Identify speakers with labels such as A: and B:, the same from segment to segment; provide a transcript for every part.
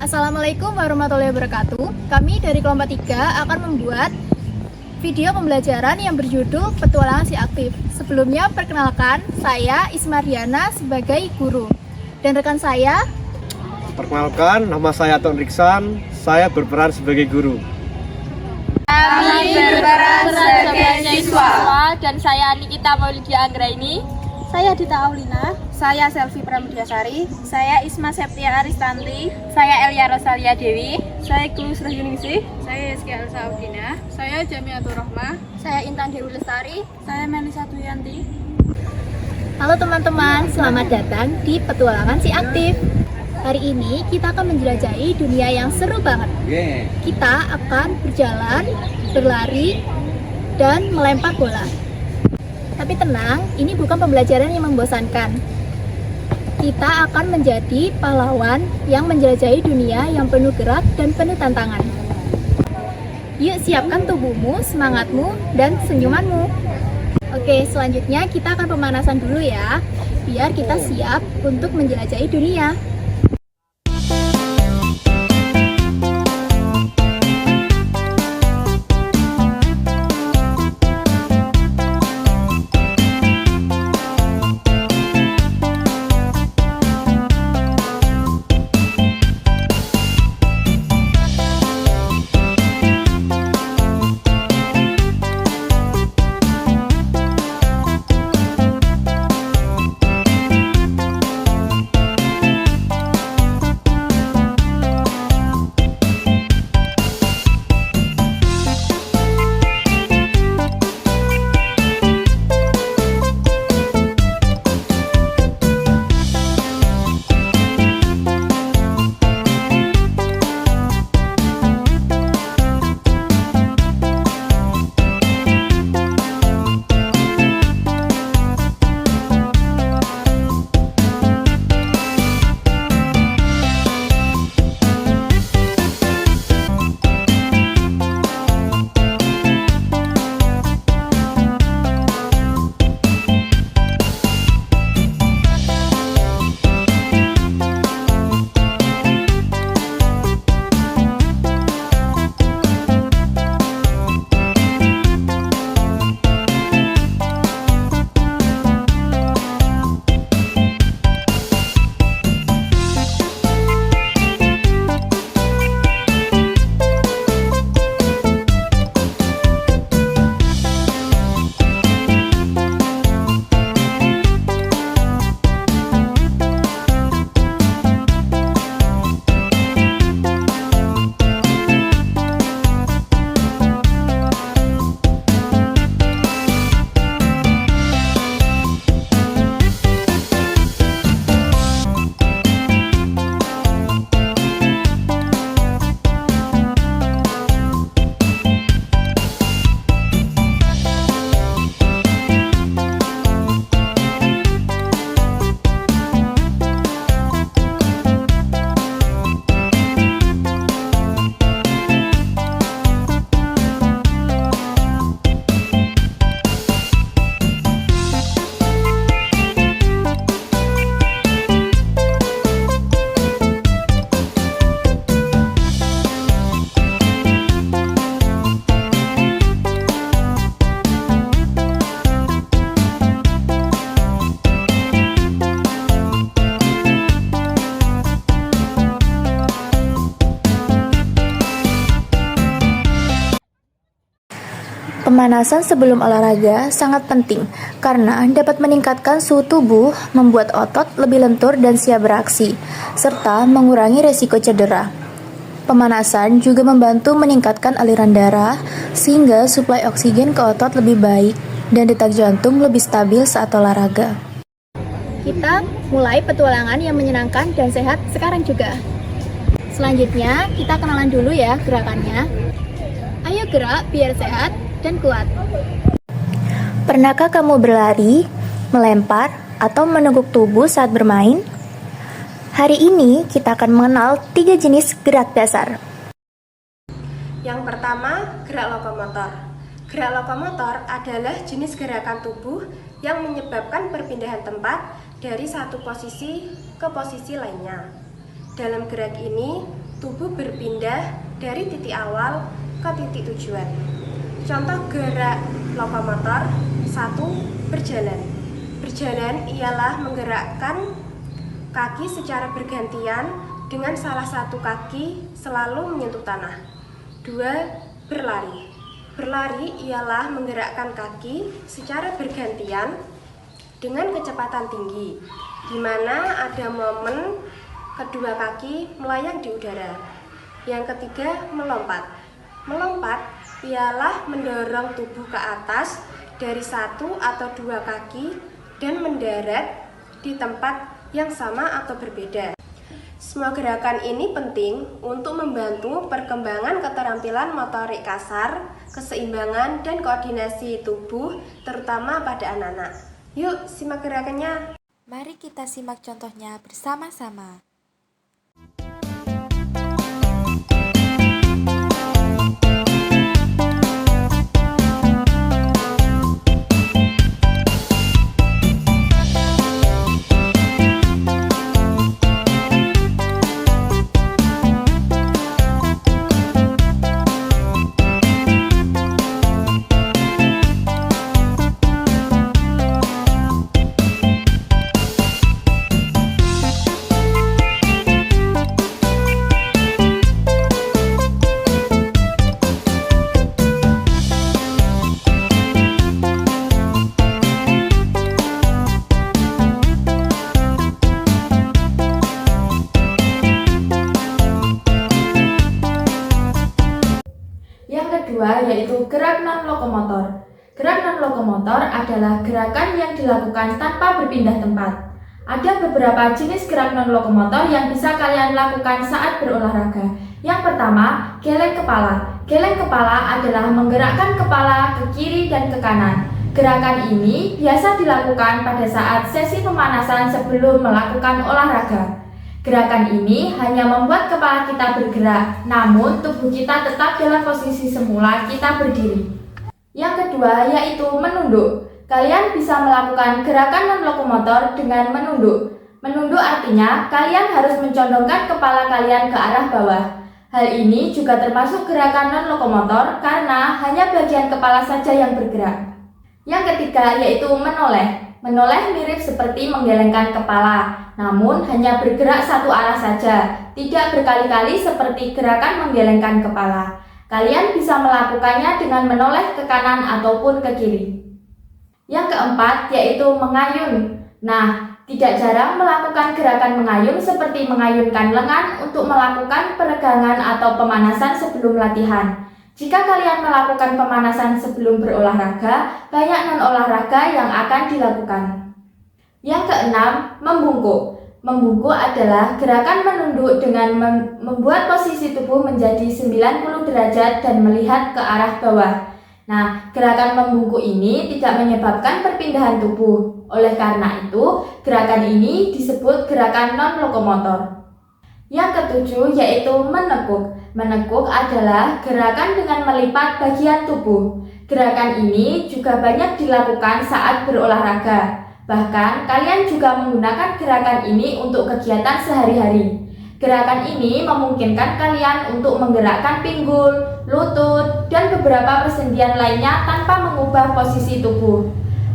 A: Assalamualaikum warahmatullahi wabarakatuh. Kami dari kelompok 3 akan membuat video pembelajaran yang berjudul Petualangan Si Aktif. Sebelumnya perkenalkan, saya Ismariana sebagai guru. Dan rekan saya,
B: perkenalkan, nama saya Ton Riksan, saya berperan sebagai guru.
C: Kami berperan sebagai siswa. Dan saya Nikita Maulidia Anggraini.
D: Saya Dita Aulina.
E: Saya Selvi Pramudiasari.
D: Saya Isma Septia Aristanti.
C: Saya Elia Rosalia Dewi.
D: Saya Klus Rahyuningsih.
E: Saya Rizky Saudina.
D: Saya Jamiatur Rahmah.
A: saya Intan Dewi Lestari.
D: Saya Melisa Duyanti.
A: Halo teman-teman, selamat datang di Petualangan Si Aktif. Hari ini kita akan menjelajahi dunia yang seru banget. Kita akan berjalan, berlari, dan melempar bola. Tapi tenang, ini bukan pembelajaran yang membosankan. Kita akan menjadi pahlawan yang menjelajahi dunia yang penuh gerak dan penuh tantangan. Yuk siapkan tubuhmu, semangatmu, dan senyumanmu. Oke, selanjutnya kita akan pemanasan dulu ya, biar kita siap untuk menjelajahi dunia.
F: Pemanasan sebelum olahraga sangat penting karena dapat meningkatkan suhu tubuh, membuat otot lebih lentur dan siap beraksi, serta mengurangi resiko cedera. Pemanasan juga membantu meningkatkan aliran darah sehingga suplai oksigen ke otot lebih baik dan detak jantung lebih stabil saat olahraga.
A: Kita mulai petualangan yang menyenangkan dan sehat sekarang juga. Selanjutnya, kita kenalan dulu ya gerakannya. Ayo gerak biar sehat dan kuat.
F: Pernahkah kamu berlari, melempar, atau meneguk tubuh saat bermain? Hari ini kita akan mengenal 3 jenis gerak dasar.
E: Yang pertama, gerak lokomotor. Gerak lokomotor adalah jenis gerakan tubuh yang menyebabkan perpindahan tempat dari satu posisi ke posisi lainnya. Dalam gerak ini, tubuh berpindah dari titik awal ke titik tujuan. Contoh gerak lokomotor. 1. Berjalan. Berjalan ialah menggerakkan kaki secara bergantian dengan salah satu kaki selalu menyentuh tanah. 2. Berlari. Berlari ialah menggerakkan kaki secara bergantian dengan kecepatan tinggi, di mana ada momen kedua kaki melayang di udara. Yang ketiga, melompat. Melompat ialah mendorong tubuh ke atas dari satu atau dua kaki dan mendarat di tempat yang sama atau berbeda. Semua gerakan ini penting untuk membantu perkembangan keterampilan motorik kasar, keseimbangan, dan koordinasi tubuh, terutama pada anak-anak. Yuk, simak gerakannya.
F: Mari kita simak contohnya bersama-sama. Kedua yaitu gerak non-lokomotor. Gerak non-lokomotor adalah gerakan yang dilakukan tanpa berpindah tempat. Ada beberapa jenis gerak non-lokomotor yang bisa kalian lakukan saat berolahraga. Yang pertama, geleng kepala. Geleng kepala adalah menggerakkan kepala ke kiri dan ke kanan. Gerakan ini biasa dilakukan pada saat sesi pemanasan sebelum melakukan olahraga. Gerakan ini hanya membuat kepala kita bergerak, namun tubuh kita tetap dalam posisi semula kita berdiri. Yang kedua yaitu menunduk. Kalian bisa melakukan gerakan non-lokomotor dengan menunduk. Menunduk artinya kalian harus mencondongkan kepala kalian ke arah bawah. Hal ini juga termasuk gerakan non-lokomotor karena hanya bagian kepala saja yang bergerak. Yang ketiga yaitu menoleh. Menoleh mirip seperti menggelengkan kepala, namun hanya bergerak satu arah saja, tidak berkali-kali seperti gerakan menggelengkan kepala. Kalian bisa melakukannya dengan menoleh ke kanan ataupun ke kiri. Yang keempat yaitu mengayun. Nah, tidak jarang melakukan gerakan mengayun seperti mengayunkan lengan untuk melakukan peregangan atau pemanasan sebelum latihan. Jika kalian melakukan pemanasan sebelum berolahraga, banyak non-olahraga yang akan dilakukan. Yang keenam, membungkuk. Membungkuk adalah gerakan menunduk dengan membuat posisi tubuh menjadi 90 derajat dan melihat ke arah bawah. Nah, gerakan membungkuk ini tidak menyebabkan perpindahan tubuh. Oleh karena itu, gerakan ini disebut gerakan non-lokomotor. Yang ketujuh yaitu menekuk. Menekuk adalah gerakan dengan melipat bagian tubuh. Gerakan ini juga banyak dilakukan saat berolahraga. Bahkan kalian juga menggunakan gerakan ini untuk kegiatan sehari-hari. Gerakan ini memungkinkan kalian untuk menggerakkan pinggul, lutut, dan beberapa persendian lainnya tanpa mengubah posisi tubuh.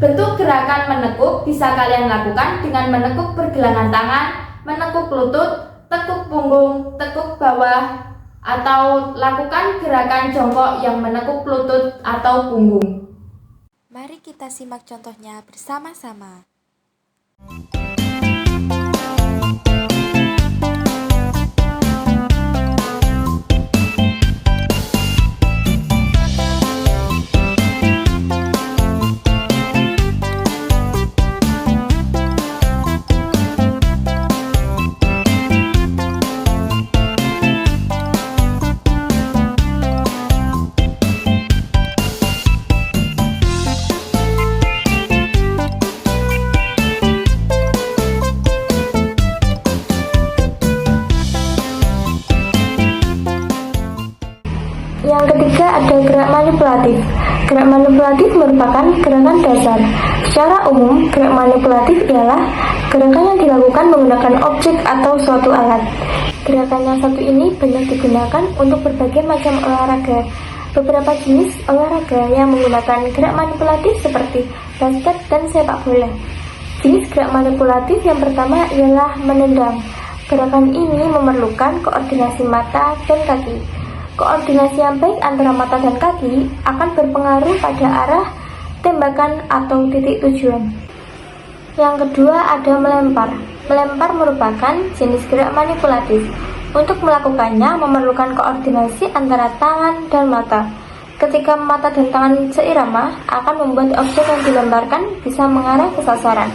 F: Bentuk gerakan menekuk bisa kalian lakukan dengan menekuk pergelangan tangan, menekuk lutut, tekuk punggung, tekuk bawah, atau lakukan gerakan jongkok yang menekuk lutut atau punggung.
G: Mari kita simak contohnya bersama-sama.
F: Yang ketiga ada gerak manipulatif. Gerak manipulatif merupakan gerakan dasar. Secara umum, gerak manipulatif ialah gerakan yang dilakukan menggunakan objek atau suatu alat. Gerakan yang satu ini banyak digunakan untuk berbagai macam olahraga. Beberapa jenis olahraga yang menggunakan gerak manipulatif seperti basket dan sepak bola. Jenis gerak manipulatif yang pertama ialah menendang. Gerakan ini memerlukan koordinasi mata dan kaki. Koordinasi yang baik antara mata dan kaki akan berpengaruh pada arah tembakan atau titik tujuan. Yang kedua ada melempar. Melempar merupakan jenis gerak manipulatif. Untuk melakukannya memerlukan koordinasi antara tangan dan mata. Ketika mata dan tangan seirama, akan membuat objek yang dilemparkan bisa mengarah ke sasaran.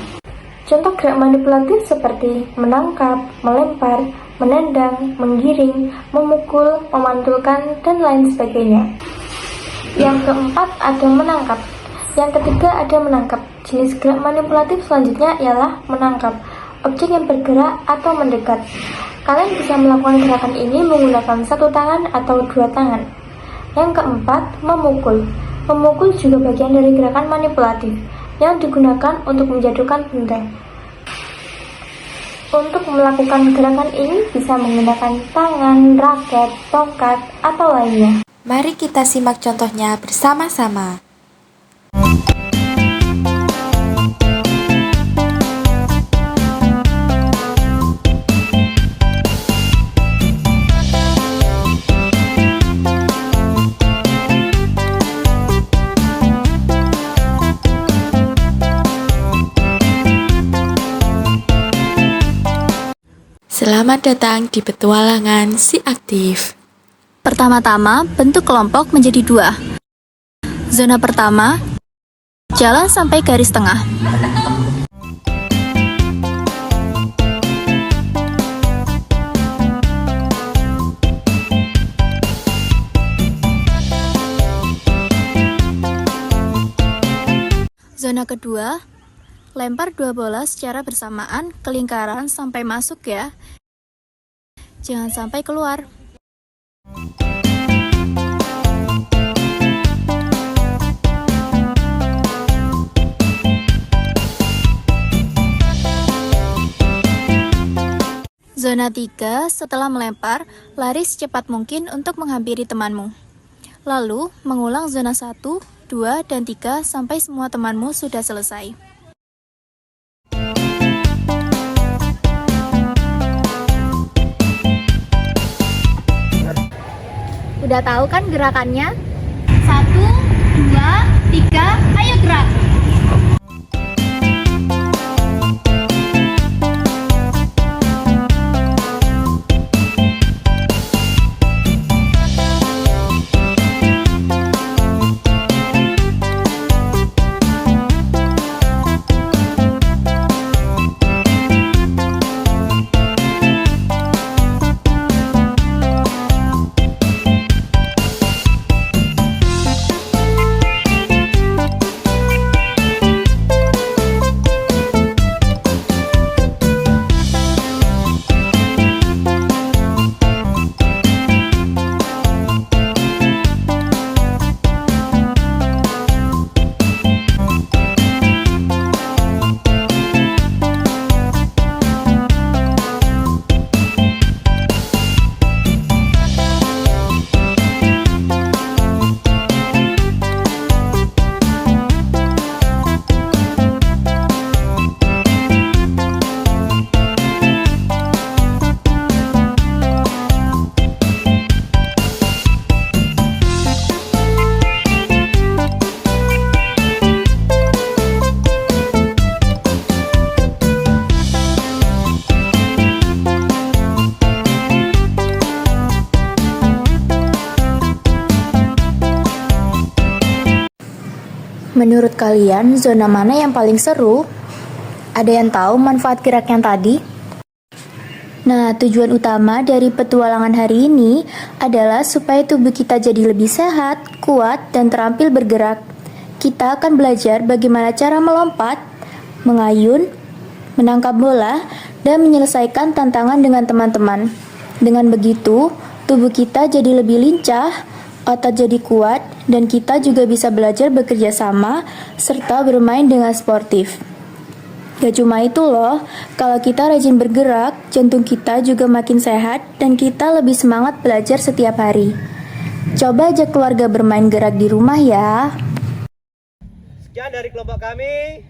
F: Contoh gerak manipulatif seperti menangkap, melempar, menendang, menggiring, memukul, memantulkan, dan lain sebagainya. Yang keempat ada menangkap. Yang ketiga ada menangkap. Jenis gerak manipulatif selanjutnya ialah menangkap objek yang bergerak atau mendekat. Kalian bisa melakukan gerakan ini menggunakan satu tangan atau dua tangan. Yang keempat, memukul. Memukul juga bagian dari gerakan manipulatif yang digunakan untuk menjatuhkan benda. Untuk melakukan gerakan ini bisa menggunakan tangan, raket, tongkat, atau lainnya.
G: Mari kita simak contohnya bersama-sama. Selamat datang di petualangan si aktif.
A: Pertama-tama, bentuk kelompok menjadi dua. Zona pertama, jalan sampai garis tengah. Zona kedua, lempar dua bola secara bersamaan ke lingkaran sampai masuk ya. Jangan sampai keluar. Zona 3, setelah melempar, lari secepat mungkin untuk menghampiri temanmu. Lalu, mengulang zona 1, 2, dan 3 sampai semua temanmu sudah selesai. Udah tahu kan gerakannya? 1, 2, 3, ayo gerak!
F: Menurut kalian, zona mana yang paling seru? Ada yang tahu manfaat gerak yang tadi? Nah, tujuan utama dari petualangan hari ini adalah supaya tubuh kita jadi lebih sehat, kuat, dan terampil bergerak. Kita akan belajar bagaimana cara melompat, mengayun, menangkap bola, dan menyelesaikan tantangan dengan teman-teman. Dengan begitu, tubuh kita jadi lebih lincah, otot jadi kuat, dan kita juga bisa belajar bekerja sama serta bermain dengan sportif. Gak cuma itu loh, kalau kita rajin bergerak, jantung kita juga makin sehat dan kita lebih semangat belajar setiap hari. Coba ajak keluarga bermain gerak di rumah ya.
B: Sekian dari kelompok kami.